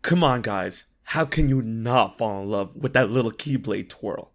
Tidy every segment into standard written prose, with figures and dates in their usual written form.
Come on, guys. How can you not fall in love with that little keyblade twirl?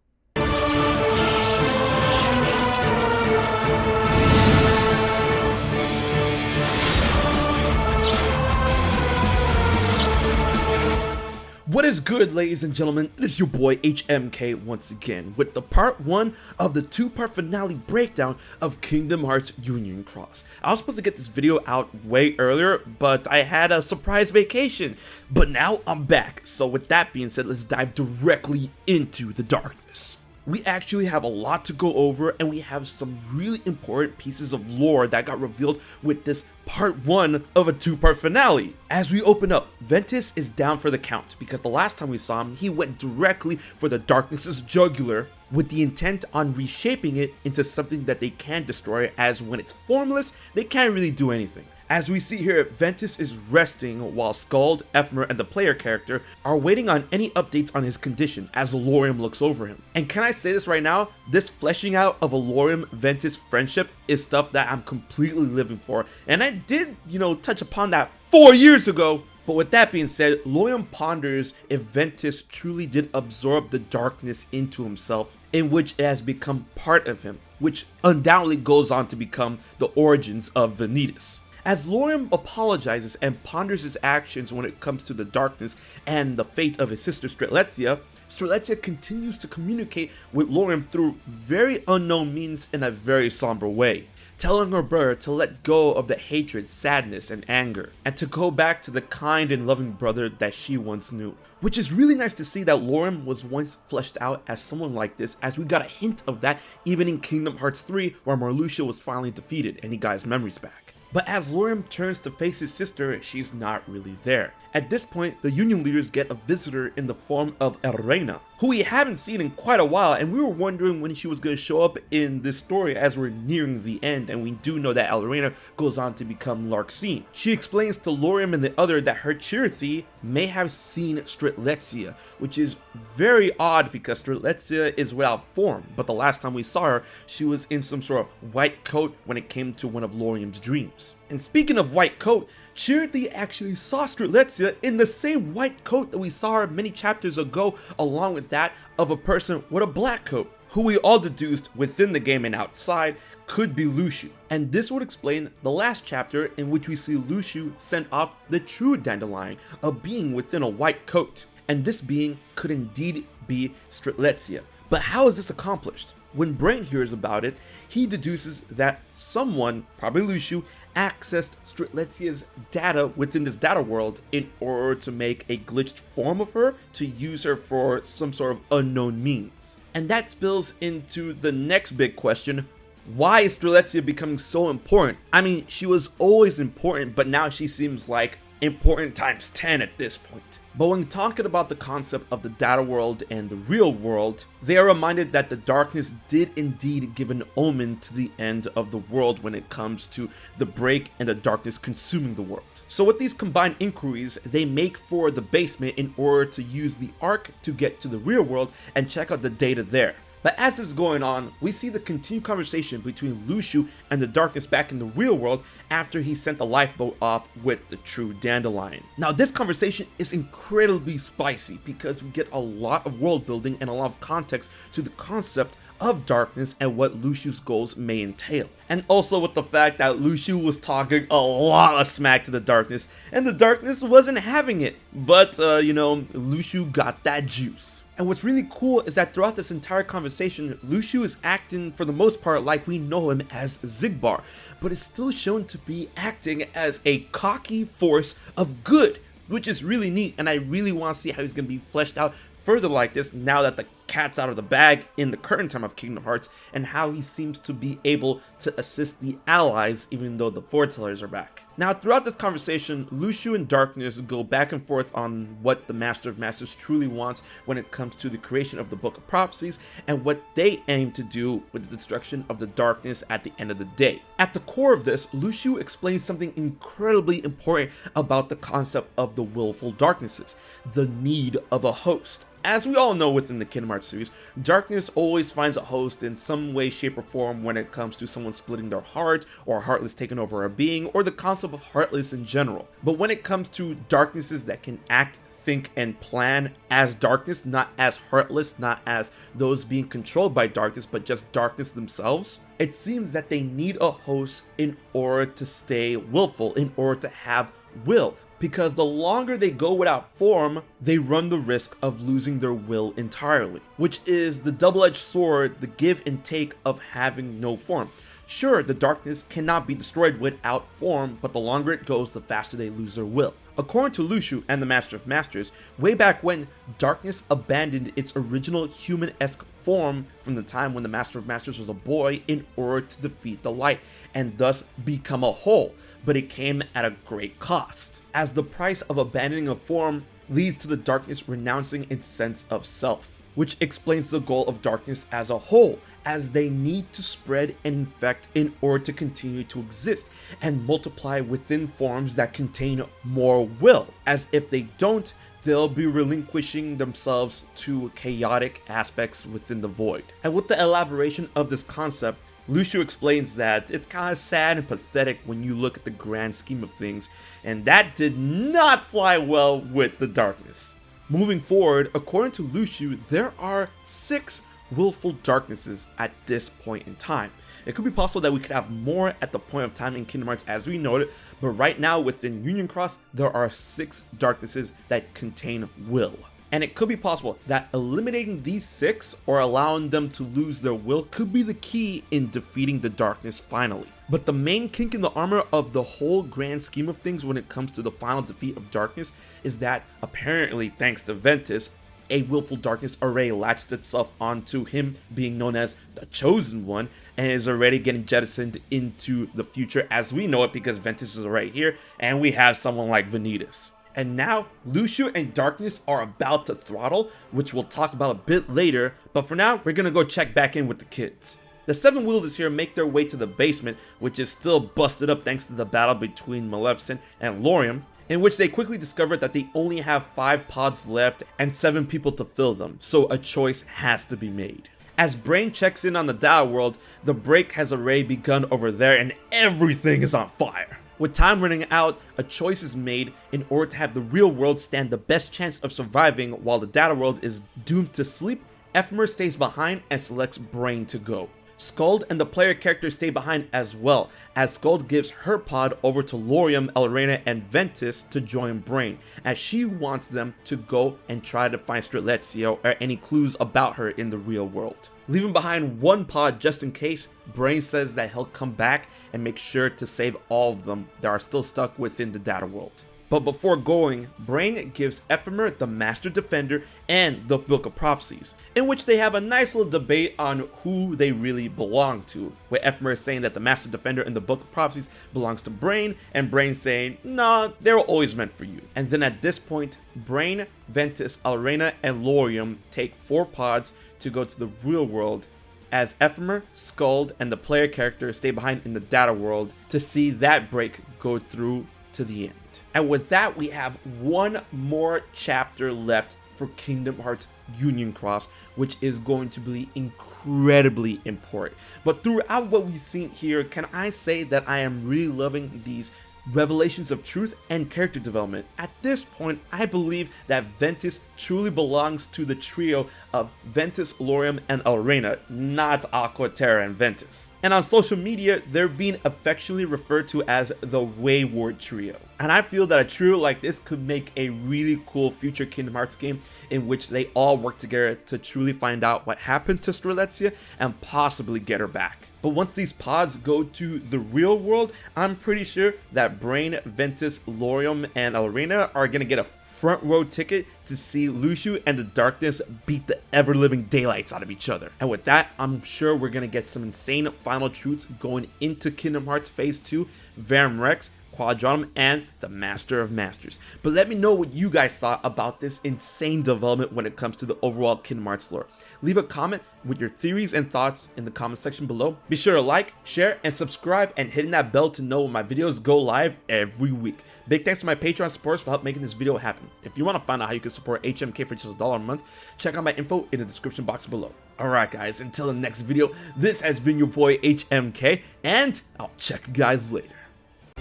What is good, ladies and gentlemen? It is your boy HMK once again with the part 1 of the 2-part finale breakdown of Kingdom Hearts Union Cross. I was supposed to get this video out way earlier, but I had a surprise vacation. But now I'm back, so with that being said, let's dive directly into the darkness. We actually have a lot to go over, and we have some really important pieces of lore that got revealed with this part 1 of a 2-part finale. As we open up, Ventus is down for the count because the last time we saw him, he went directly for the darkness's jugular with the intent on reshaping it into something that they can destroy, as when it's formless, they can't really do anything. As we see here, Ventus is resting while Skuld, Echovald, and the player character are waiting on any updates on his condition as Hikariemr looks over him. And can I say this right now? This fleshing out of Hikariemr-Ventus friendship is stuff that I'm completely living for. And I did, touch upon that 4 years ago. But with that being said, Hikariemr ponders if Ventus truly did absorb the darkness into himself, in which it has become part of him, which undoubtedly goes on to become the origins of Vanitas. As Hikariemr apologizes and ponders his actions when it comes to the darkness and the fate of his sister Trialetsia, Trialetsia continues to communicate with Hikariemr through very unknown means in a very somber way, telling her brother to let go of the hatred, sadness, and anger, and to go back to the kind and loving brother that she once knew. Which is really nice to see that Hikariemr was once fleshed out as someone like this, as we got a hint of that even in Kingdom Hearts 3, where Marluxia was finally defeated and he got his memories back. But as Hikariemr turns to face his sister, she's not really there. At this point, the Union leaders get a visitor in the form of Erena, who we haven't seen in quite a while, and we were wondering when she was going to show up in this story as we're nearing the end, and we do know that Erena goes on to become Larxene. She explains to Hikariemr and the other that her Chirithy may have seen Trialetsia, which is very odd because Trialetsia is without form, but the last time we saw her, she was in some sort of white coat when it came to one of Hikariemr's dreams. And speaking of white coat, Chirithy actually saw Trialetsia in the same white coat that we saw her many chapters ago, along with that of a person with a black coat, who we all deduced within the game and outside could be Luxu. And this would explain the last chapter in which we see Luxu send off the true Dandelion, a being within a white coat. And this being could indeed be Trialetsia. But how is this accomplished? When Brain hears about it, he deduces that someone, probably Luxu, accessed Trialetia's data within this data world in order to make a glitched form of her to use her for some sort of unknown means. And that spills into the next big question: why is Trialetsia becoming so important? I mean, she was always important, but now she seems like important times 10 at this point. But when talking about the concept of the data world and the real world, they are reminded that the darkness did indeed give an omen to the end of the world when it comes to the break and the darkness consuming the world. So with these combined inquiries, they make for the basement in order to use the Ark to get to the real world and check out the data there. But as this is going on, we see the continued conversation between Luxu and the darkness back in the real world after he sent the lifeboat off with the true Dandelion. Now this conversation is incredibly spicy because we get a lot of world building and a lot of context to the concept of darkness and what Luxu's goals may entail. And also with the fact that Luxu was talking a lot of smack to the darkness and the darkness wasn't having it. But Luxu got that juice. And what's really cool is that throughout this entire conversation, Luxu is acting for the most part like we know him as Xigbar, but is still shown to be acting as a cocky force of good, which is really neat, and I really want to see how he's going to be fleshed out further like this now that the cat's out of the bag in the current time of Kingdom Hearts, and how he seems to be able to assist the allies even though the foretellers are back. Now throughout this conversation, Luxu and Darkness go back and forth on what the Master of Masters truly wants when it comes to the creation of the Book of Prophecies and what they aim to do with the destruction of the darkness at the end of the day. At the core of this, Luxu explains something incredibly important about the concept of the willful darknesses, the need of a host. As we all know within the Kingdom Hearts series, darkness always finds a host in some way, shape, or form when it comes to someone splitting their heart, or heartless taking over a being, or the concept of heartless in general. But when it comes to darknesses that can act think and plan as darkness, not as heartless, not as those being controlled by darkness, but just darkness themselves, it seems that they need a host in order to stay willful, in order to have will. Because the longer they go without form, they run the risk of losing their will entirely, which is the double-edged sword, the give and take of having no form. Sure, the darkness cannot be destroyed without form, but the longer it goes, the faster they lose their will. According to Luxu and the Master of Masters, way back when, darkness abandoned its original human-esque form from the time when the Master of Masters was a boy in order to defeat the light and thus become a whole, but it came at a great cost, as the price of abandoning a form leads to the darkness renouncing its sense of self, which explains the goal of darkness as a whole, as they need to spread and infect in order to continue to exist and multiply within forms that contain more will, as if they don't, they'll be relinquishing themselves to chaotic aspects within the void. And with the elaboration of this concept, Luxu explains that it's kind of sad and pathetic when you look at the grand scheme of things, and that did not fly well with the darkness. Moving forward, according to Luxu, there are 6 willful darknesses at this point in time. It could be possible that we could have more at the point of time in Kingdom Hearts as we know it, but right now within Union Cross, there are 6 darknesses that contain will. And it could be possible that eliminating these 6 or allowing them to lose their will could be the key in defeating the darkness finally. But the main kink in the armor of the whole grand scheme of things when it comes to the final defeat of darkness is that apparently, thanks to Ventus, a willful darkness already latched itself onto him being known as the Chosen One and is already getting jettisoned into the future as we know it because Ventus is right here and we have someone like Vanitas. And now, Luxu and Darkness are about to throttle, which we'll talk about a bit later, but for now, we're gonna go check back in with the kids. The 7 wielders here make their way to the basement, which is still busted up thanks to the battle between Maleficent and Lauriam, in which they quickly discover that they only have 5 pods left and 7 people to fill them, so a choice has to be made. As Brain checks in on the Data world, the break has already begun over there and everything is on fire. With time running out, a choice is made in order to have the real world stand the best chance of surviving while the Data world is doomed to sleep. Echovald stays behind and selects Brain to go. Skuld and the player characters stay behind as well, as Skuld gives her pod over to Lauriam, Elrena, and Ventus to join Brain, as she wants them to go and try to find Trialetsia or any clues about her in the real world. Leaving behind 1 pod just in case, Brain says that he'll come back and make sure to save all of them that are still stuck within the Data world. But before going, Brain gives Echovald the Master Defender and the Book of Prophecies, in which they have a nice little debate on who they really belong to, with Echovald saying that the Master Defender and the Book of Prophecies belongs to Brain, and Brain saying, nah, they were always meant for you. And then at this point, Brain, Ventus, Elrena, and Lauriam take 4 pods to go to the real world, as Echovald, Skuld, and the player character stay behind in the Data world to see that break go through to the end. And with that, we have 1 more chapter left for Kingdom Hearts Union Cross, which is going to be incredibly important. But throughout what we've seen here, can I say that I am really loving these revelations of truth and character development. At this point, I believe that Ventus truly belongs to the trio of Ventus, Lauriam, and Elrena, not Aqua, Terra, and Ventus. And on social media, they're being affectionately referred to as the Wayward Trio. And I feel that a trio like this could make a really cool future Kingdom Hearts game in which they all work together to truly find out what happened to Trialetsia and possibly get her back. But once these pods go to the real world, I'm pretty sure that Brain, Ventus, Lauriam, and Elrena are going to get a front row ticket to see Luxu and the Darkness beat the ever-living daylights out of each other. And with that, I'm sure we're going to get some insane final truths going into Kingdom Hearts Phase 2, Verum Rex, Quadranum, and the Master of Masters. But let me know what you guys thought about this insane development when it comes to the overall Kingdom Hearts lore. Leave a comment with your theories and thoughts in the comment section below. Be sure to like, share, and subscribe, and hitting that bell to know when my videos go live every week. Big thanks to my Patreon supporters for helping making this video happen. If you want to find out how you can support HMK for just $1 a month, check out my info in the description box below. Alright guys, until the next video, this has been your boy HMK, and I'll check you guys later.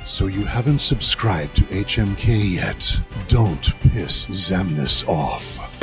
So you haven't subscribed to HMK yet? Don't piss Xemnas off.